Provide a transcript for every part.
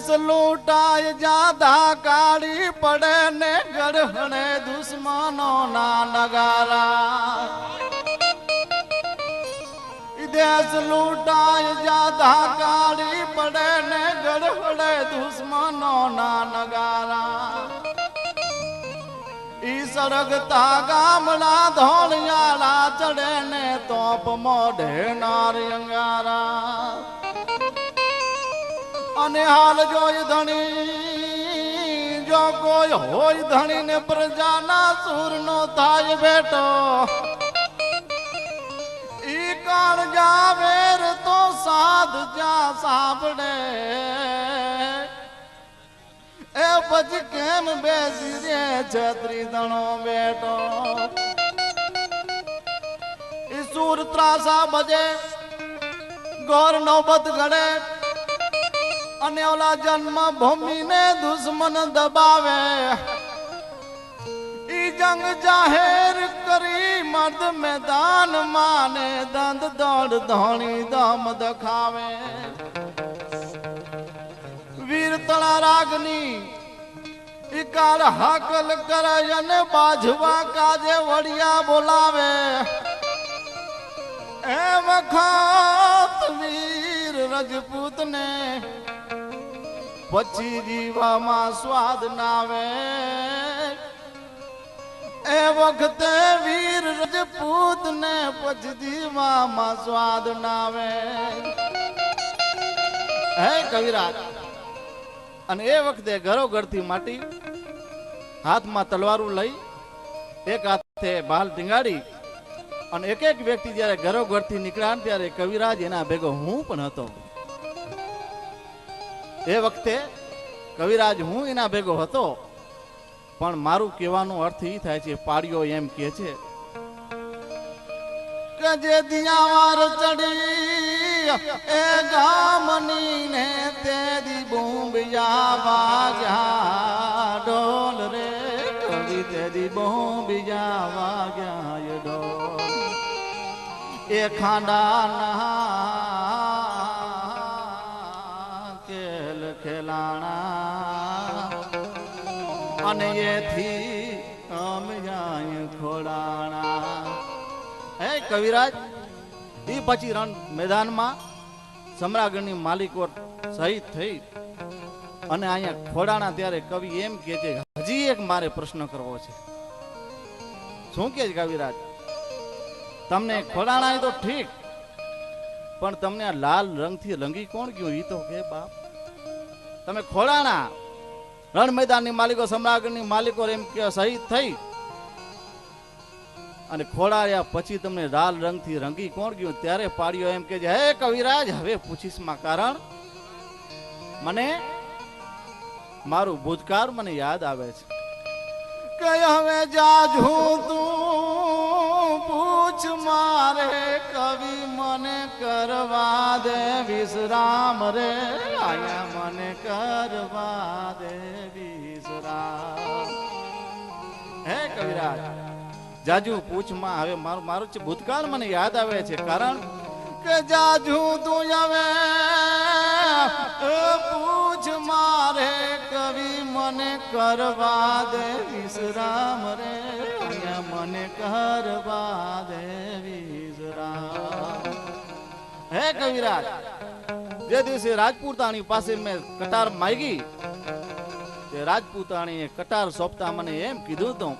દેશ લૂંટાય જાદા કાળી પડે ને ગઢણે દુશ્મનો ના નગારા દેશ લૂંટાય જાદા કાળી પડે ને ગઢણે દુશ્મનો ના નગારા ઈ સળગતા ગામડા ધોળિયાળા ચડે ને તોપ મોઢે નારિયંગારા અને હાલ જોઈ ધણી જો કોઈ હોય ધણી ને પ્રજાના સૂર નો થાય બેટો ઈ કાળ જાવેર તો સાધ જા સાંભળે એ પછી કેમ બેસી રે છત્રી દણો બેટો ઈ સૂર ત્રાસા બજે ગોર નોબત ઘડે અને ઓલા જન્મ ભૂમિ ને દુશ્મન દબાવે ઈ જંગ જાહેર કરી મર્દ મેદાન માને દંડ દોડ ધોણી દમ દખાવે વીર તળા રાગની ઈ કાળ હાકલ કરે અને બાજવા કાજે વડિયા બોલાવે એ વખત વીર રજપૂત ને પછી જીવામાં સ્વાદ નાવે એ વખતે વીર રજપૂત ને પછી જીવામાં સ્વાદ નાવે હે કવિરાજ અને એ વખતે ઘરોઘરથી માટી હાથમાં તલવારું લઈ એક હાથે ભાલ ટીંગાડી અને એક એક વ્યક્તિ જયારે ઘરોઘરથી નીકળ્યા ત્યારે કવિરાજ એના ભેગો હું પણ હતો એ વખતે કવિરાજ હું એના ભેગો હતો પણ મારું કહેવાનો અર્થ એ થાય છે પાડ્યો એમ કે છે કે જે દિયાવાર ચડી એ ગામની ને તે દી બોંબિયા વાગ્યા ડોલ રે કવિ તે દી બોંબિયા વાગ્યા ડોલ એ ખાંડાના કેલ ખેલાણા અને એથી અમયાય ખોડાણા હે કવિરાજ એ પછી રણ મેદાનમાં સમ્રાગણની માલિકો શહીદ થઈ અને અહીંયા ખોડાણા ત્યારે કવિ એમ કે છે હજી એક મારે પ્રશ્ન કરવો છે શું કે છે કવિરાજ તમને ખોડાણા તો ઠીક પણ તમને આ લાલ રંગથી રંગી કોણ ગયું એ તો કે બાપ તમે ખોડાણા રણ મેદાનની માલિકો સમ્રાગણની માલિકો એમ કે શહીદ થઈ અને ખોડાયા પછી તમને લાલ રંગથી રંગી કોણ ગયું ત્યારે પાડ્યો એમ કે હે કવિરાજ હવે પૂછીશમાં કારણ મને મારું ભૂતકાળ મને યાદ આવે છે કે હવે જાજુ તું પૂછ મારે કવિ મને કરવા દે વિશ્રામ રે આયા મને કરવા દે વિશ્રામ હે કવિરાજ જાજુ પૂછમાં હવે મારું ભૂતકાળ મને યાદ આવે છે કારણ કે જાજુ તું હવે પૂછ મારે કવિ મને કરવા દે વિશ્રામ રે મને કરવા દે વિશ્રામ હે કવિરાજ જે દિવસે રાજપૂતાણી પાસે મેં કટાર માંગી તે રાજપૂતાણીએ કટાર સોંપતા મને એમ કીધું હતું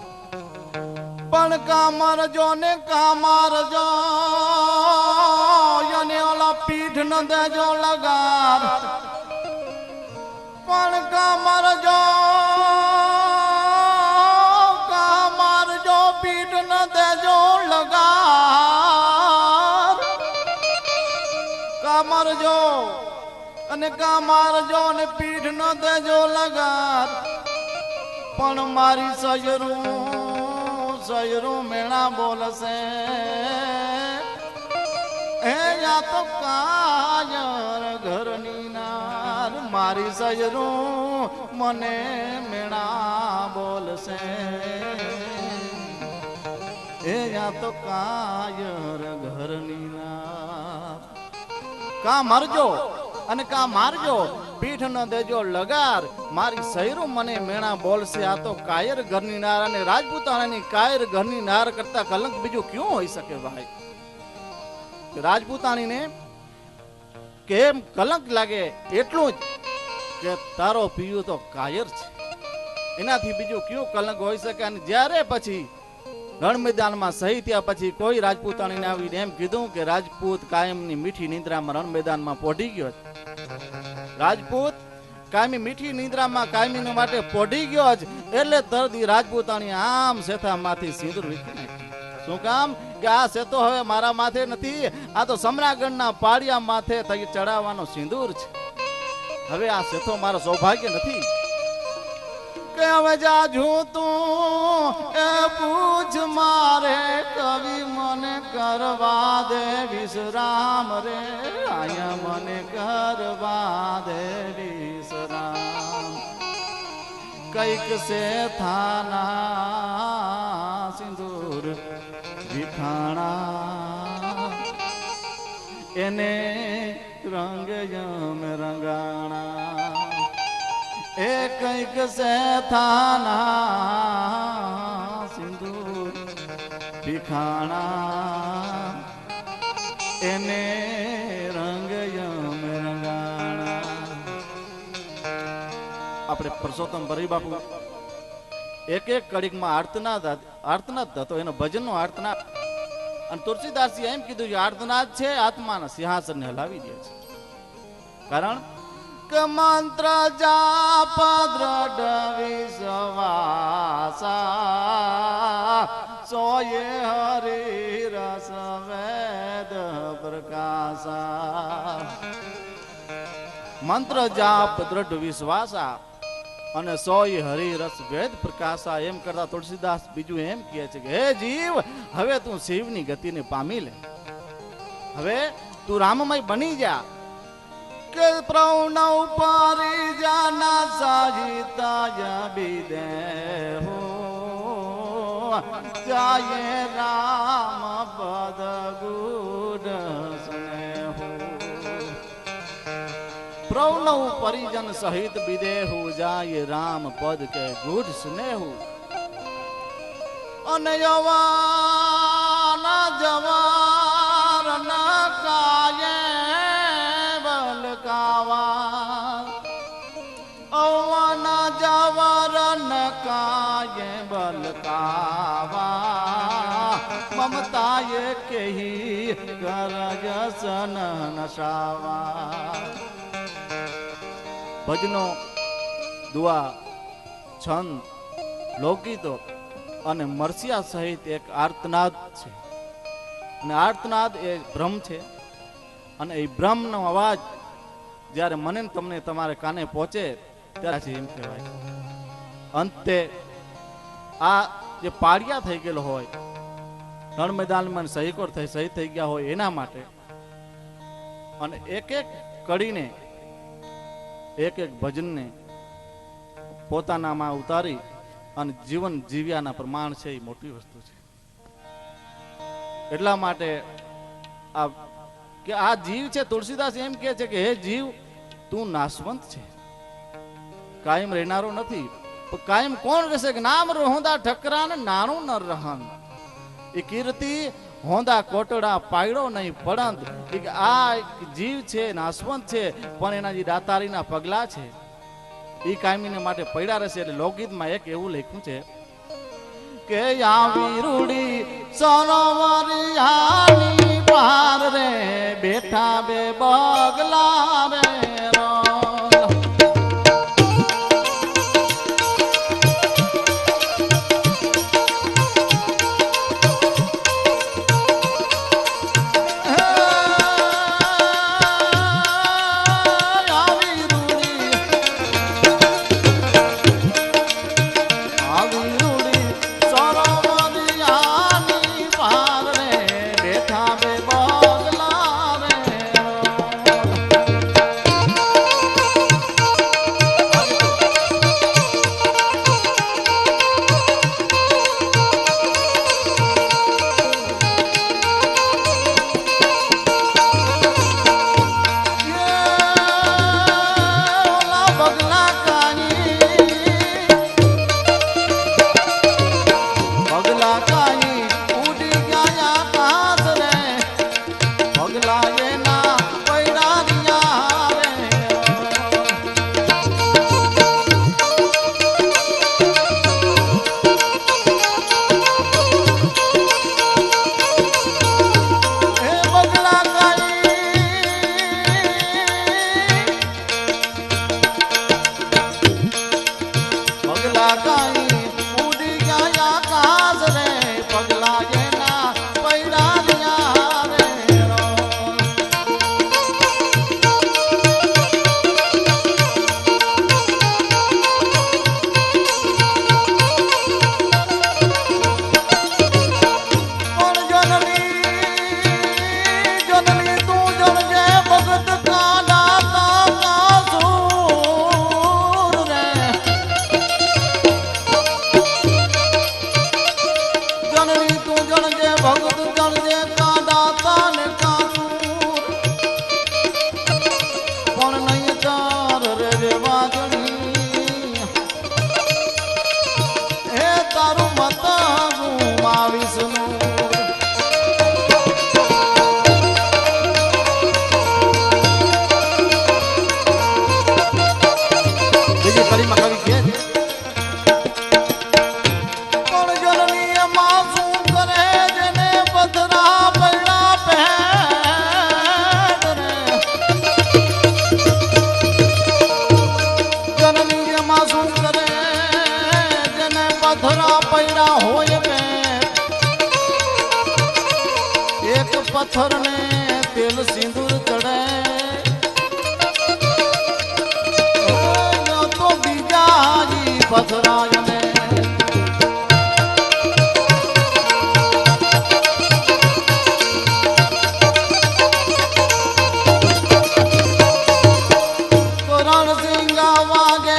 પણ કામરજો ને કામરજો યને ઓલા પીઠ ન દેજો લગાર પણ કામરજો પીઠ ન દેજો લગાર કામરજો અને કામરજો ને પીઠ ન દેજો લગાર પણ મારી સયરું મેણા બોલશે હે યા તો કાયર ઘરની નાર મારી સયરું મને મેણા બોલશે એ યા તો કાયર ઘરની નાર કા મરજો અને કા મારજો પીઠ ન દેજો લગાર, મારી સૈરું મને મેણા બોલશે. આ તો કાયર ઘરની નાર અને રાજપૂતાણાની કાયર ઘરની નાર કરતા કલંક બીજું ક્યું હોઈ શકે ભાઈ? રાજપૂતાણીને કેમ કલંક લાગે એટલું જ કે તારો પિયું તો કાયર છે, એનાથી બીજું ક્યું કલંક હોઈ શકે? અને જ્યારે પછી રણ મેદાનમાં શહીદ થયા પછી કોઈ રાજપૂતાણીને આવીને એમ કીધું કે રાજપૂત કાયમની મીઠી નિંદ્રામાં રણ મેદાનમાં પોઢી ગયો. રાજપૂત કાયમી મીઠી નિંદ્રામાં કાયમી માટે પોઢી ગયો જ એટલે તરદી રાજપૂતાણી આમ શેથામાંથી સિંદૂર વીખી નાખ્યું. શું કામ? કે આ શેતો હવે મારા માથે નથી, આ તો સમરાગઢના પાળિયા માથે થઈ ચડાવવાનો સિંદૂર છે. હવે આ શેતો મારો સૌભાગ્ય નથી. કે હવે જાજુ તું એ પૂછ મારે કવિ મને કરવા દે વિશ્રામ રે, આયા મને કરવા દે વિશ્રામ. કઈક સે થાના સિંદૂર વિખાણા, એને રંગ યમ રંગાણા. એ કઈક સે થાના સિંદૂર વિખાણા, એને રંગ યમ રંગાણા. આપણે પરસોત્તમ ભરી બાપુ એક એક કડીકમાં આર્તનાદ હતો, એનો ભજનનો આર્તનાદ. અને તુલસીદાસજી એમ કીધું કે આર્તનાદ છે આત્માના સિંહાસનને હલાવી દે છે. કારણ કે મંત્ર જાપ દ્રઢ વિશ્વાસા, સોયે હરિ રસ વેદ પ્રકાશા. મંત્ર જાપ દ્રઢ વિશ્વાસા અને સોય હરિરસ વેદ પ્રકાશા. એમ કરતા તુલસીદાસ બીજું એમ કહે છે કે હે જીવ, હવે તું શિવની ગતિને પામી લે, હવે તું રામમય બની જા. કે પ્રણવ પરિજાના સાહિતાય બિદે હો, જાય રામ પદ ગુડ સ્નેહો. પ્રણવ પરિજન સહિત બિદેહુ, જાય રામ પદ કે ગુડ સ્નેહુ. અને યવાન જવાર ન કાયે બલકાવા, અવન જવાર ન કાયે બલકાવા. મમતાએ કેહી કરજ સન નશાવા. ભજનો, દુઆ, છંદ, લોકગીતો અને મરસિયા સહિત એક આર્તનાદ છે. અને આર્તનાદ એ બ્રહ્મ છે. અને એ બ્રહ્મનો અવાજ જ્યારે મને તમને તમારે કાને પહોંચે ત્યારે એમ કહેવાય. અંતે આ જે પાળિયા થઈ ગયેલો હોય, રણ મેદાનમાં શહીદ થઈ ગયા હોય એના માટે, અને એક એક કડીને એક એક ભજનને પોતાનામાં ઉતારી અને જીવન જીવ્યાના પ્રમાણ છે. એ મોટી વસ્તુ છે. એટલા માટે આ કે આ જીવ છે, તુલસીદાસ એમ કહે છે કે હે જીવ, તું નાશવંત છે, કાયમ રહેનારો નથી. કાયમ કોણ રહેશે? કે નામ રોહંદા ઠકરા ને નાનું ન રહન. એ કીર્તિ હોંદા કોટડા પાયડો નહીં પડંત. આ જીવ છે નાશવંત છે, પણ એના જે દાતારીના પગલા છે એ કાયમીને માટે પડ્યા રહેશે. એટલે લોકગીતમાં એક એવું લખ્યું છે કે આવી રૂડી સરોવરિયાની પાર રે, બેઠા બે બગલા રે. વાજણી હે તારું મત ગુમાવીશ નું બીજી કડીમાં કવિ કે પણ જનની એમાં શું કરે જેને પથરા પૈડા પહેર રે જનની એમાં શું કરે જેને પથરા પૈડા હોય બે એક પથ્થર ને તેલ સિંદૂર ચડે તો બીજા પથરાય ને કરણ સિંગા વાગે